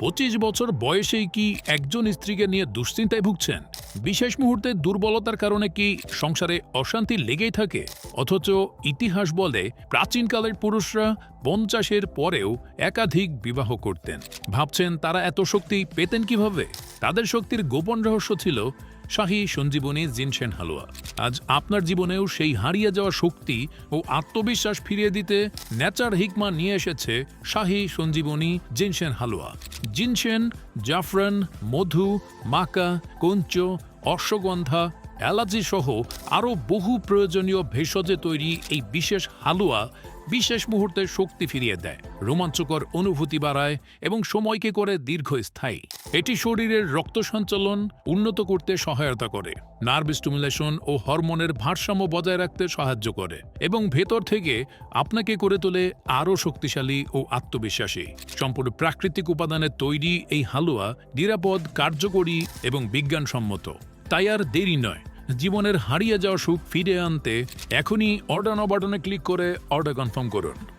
25 বছর বয়সেই কি একজন স্ত্রীকে নিয়ে দুশ্চিন্তায় ভুগছেন? বিশেষ মুহূর্তে দুর্বলতার কারণে কি সংসারে অশান্তি লেগেই থাকে? অথচ ইতিহাস বলে প্রাচীনকালের পুরুষরা 50-এর পরেও একাধিক বিবাহ করতেন। ভাবছেন তারা এত শক্তি পেতেন কিভাবে? তাদের শক্তির গোপন রহস্য ছিল শাহী সঞ্জীবনী জিনসেন হালুয়া। আজ আপনার জীবনেও সেই হারিয়ে যাওয়া শক্তি ও আত্মবিশ্বাস ফিরিয়ে দিতে নেচার হিকমা নিয়ে এসেছে শাহী সঞ্জীবনী জিনসেন হালুয়া। জিনসেন, জাফরান, মধু, মাকা, কঞ্চ, অশ্বগন্ধা, এলাচি সহ আরও বহু প্রয়োজনীয় ভেষজে তৈরি এই বিশেষ হালুয়া বিশেষ মুহূর্তে শক্তি ফিরিয়ে দেয়, রোমাঞ্চকর অনুভূতি বাড়ায় এবং সময়কে করে দীর্ঘস্থায়ী। এটি শরীরের রক্ত সঞ্চালন উন্নত করতে সহায়তা করে, নার্ভ স্টিমুলেশন ও হরমোনের ভারসাম্য বজায় রাখতে সাহায্য করে এবং ভেতর থেকে আপনাকে করে তোলে আরও শক্তিশালী ও আত্মবিশ্বাসী। সম্পূর্ণ প্রাকৃতিক উপাদানে তৈরি এই হালুয়া নিরাপদ, কার্যকরী এবং বিজ্ঞানসম্মত। তাই আর দেরি নয়, জীবনের হারিয়ে যাওয়া সুখ ফিরে আনতে এখনই অর্ডার নাও বাটনে ক্লিক করে অর্ডার কনফার্ম করুন।